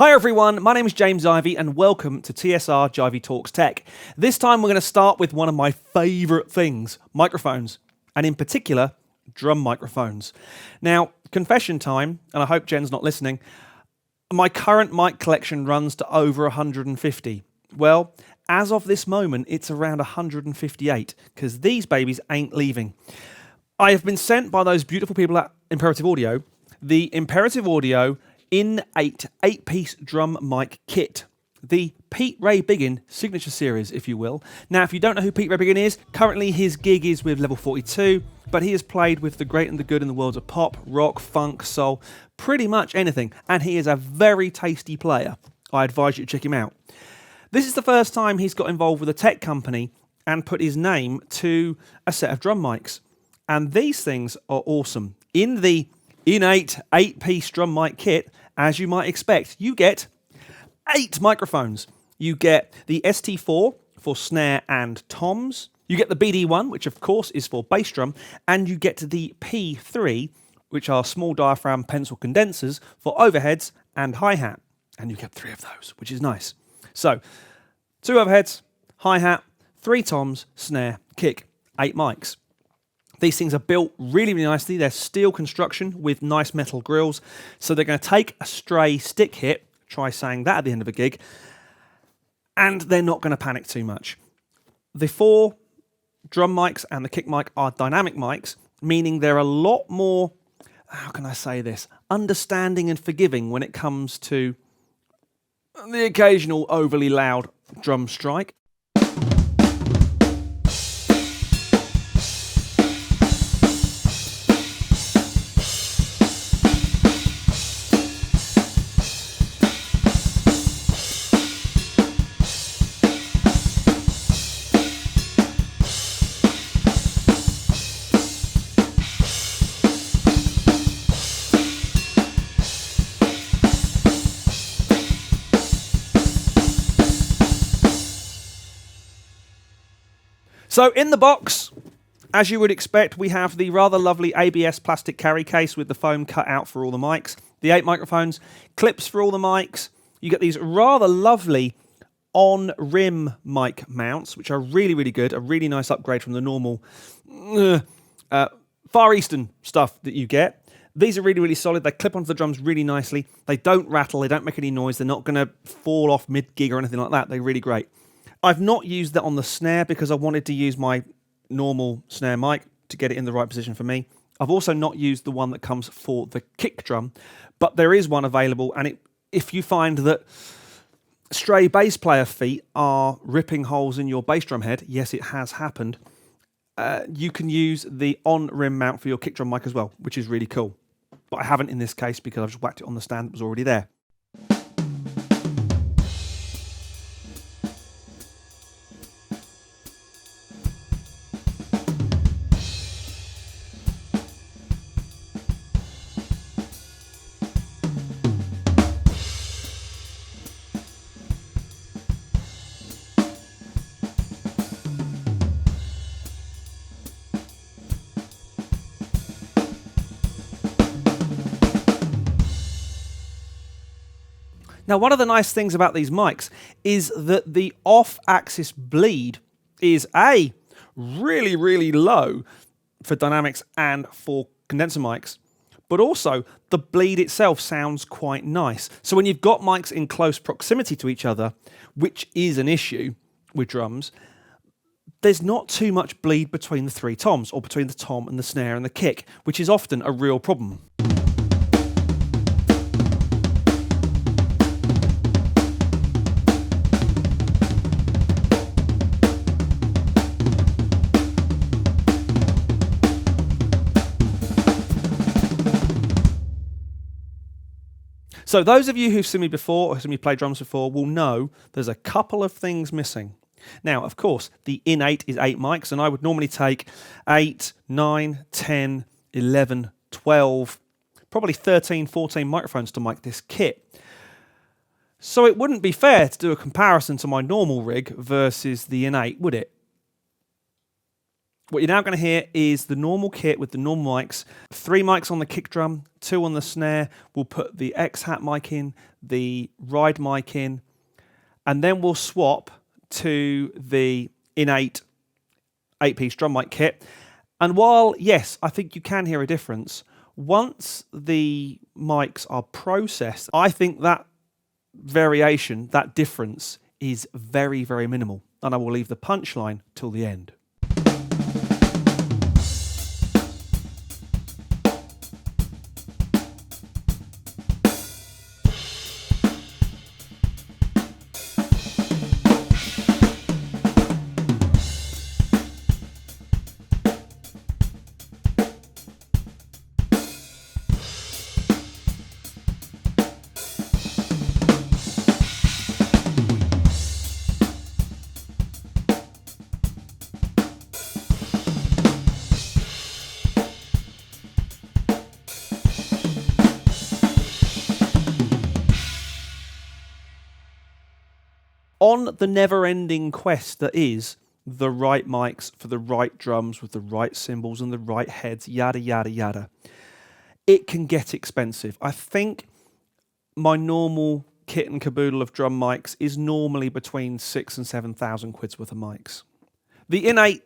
Hi everyone, my name is James Ivey and welcome to TSR Jivey Talks Tech. This time we're going to start with one of my favourite things, microphones, and in particular, drum microphones. Now, confession time, and I hope Jen's not listening, my current mic collection runs to over 150. Well, as of this moment, it's around 158, because these babies ain't leaving. I have been sent by those beautiful people at Imperative Audio, the Imperative Audio IN8 8-piece drum mic kit. The Pete Ray Biggin signature series, if you will. Now, if you don't know who Pete Ray Biggin is, currently his gig is with Level 42, but he has played with the great and the good in the worlds of pop, rock, funk, soul, pretty much anything, and he is a very tasty player. I advise you to check him out. This is the first time he's got involved with a tech company and put his name to a set of drum mics. And these things are awesome. In the IN8 8-piece drum mic kit, as you might expect, you get 8 microphones. You get the ST4 for snare and toms. You get the BD1, which of course is for bass drum. And you get the P3, which are small diaphragm pencil condensers for overheads and hi-hat. And you get 3 of those, which is nice. So, 2 overheads, hi-hat, 3 toms, snare, kick, 8 mics. These things are built really, really nicely. They're steel construction with nice metal grills. So they're going to take a stray stick hit, try saying that at the end of a gig, and they're not going to panic too much. The 4 drum mics and the kick mic are dynamic mics, meaning they're a lot more, how can I say this, understanding and forgiving when it comes to the occasional overly loud drum strike. So in the box, as you would expect, we have the rather lovely ABS plastic carry case with the foam cut out for all the mics, the 8 microphones, clips for all the mics. You get these rather lovely on-rim mic mounts, which are really, really good, a really nice upgrade from the normal Far Eastern stuff that you get. These are really, really solid. They clip onto the drums really nicely. They don't rattle. They don't make any noise. They're not going to fall off mid-gig or anything like that. They're really great. I've not used that on the snare because I wanted to use my normal snare mic to get it in the right position for me. I've also not used the one that comes for the kick drum, but there is one available, and if you find that stray bass player feet are ripping holes in your bass drum head, yes, it has happened, you can use the on-rim mount for your kick drum mic as well, which is really cool. But I haven't in this case because I've just whacked it on the stand that was already there. Now, one of the nice things about these mics is that the off-axis bleed is A, really, really low for dynamics and for condenser mics, but also the bleed itself sounds quite nice. So when you've got mics in close proximity to each other, which is an issue with drums, there's not too much bleed between the 3 toms, or between the tom and the snare and the kick, which is often a real problem. So those of you who've seen me before or seen me play drums before will know there's a couple of things missing. Now, of course, the IN8 is 8 mics, and I would normally take 8, 9, 10, 11, 12, probably 13, 14 microphones to mic this kit. So it wouldn't be fair to do a comparison to my normal rig versus the IN8, would it? What you're now going to hear is the normal kit with the normal mics. 3 mics on the kick drum, 2 on the snare. We'll put the X-Hat mic in, the ride mic in, and then we'll swap to the IN8 8-piece drum mic kit. And while, yes, I think you can hear a difference, once the mics are processed, I think that variation, that difference, is very, very minimal. And I will leave the punchline till the end. On the never-ending quest that is the right mics for the right drums with the right cymbals and the right heads, yada, yada, yada, it can get expensive. I think my normal kit and caboodle of drum mics is normally between 6,000 and 7,000 quid's worth of mics. The IN8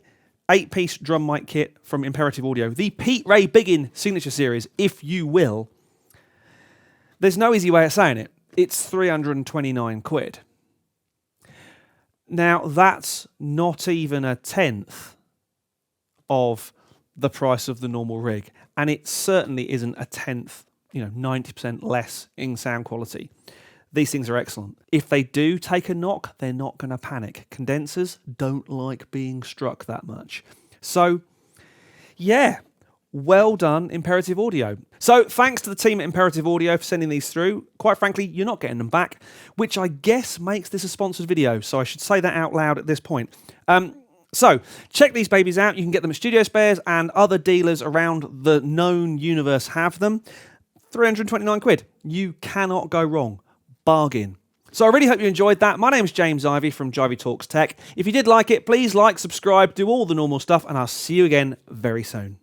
8-piece drum mic kit from Imperative Audio, the Pete Ray Biggin signature series, if you will, there's no easy way of saying it. It's 329 quid. Now, that's not even a tenth of the price of the normal rig, and it certainly isn't a tenth, 90% less in sound quality. These things are excellent. If they do take a knock, they're not going to panic. Condensers don't like being struck that much. So, yeah, well done, Imperative Audio. So thanks to the team at Imperative Audio for sending these through. Quite frankly, you're not getting them back, which I guess makes this a sponsored video, so I should say that out loud at this point. So check these babies out. You can get them at Studio Spares, and other dealers around the known universe have them. 329 quid. You cannot go wrong. Bargain. So I really hope you enjoyed that. My name's James Ivey from Jivey Talks Tech. If you did like it, please like, subscribe, do all the normal stuff, and I'll see you again very soon.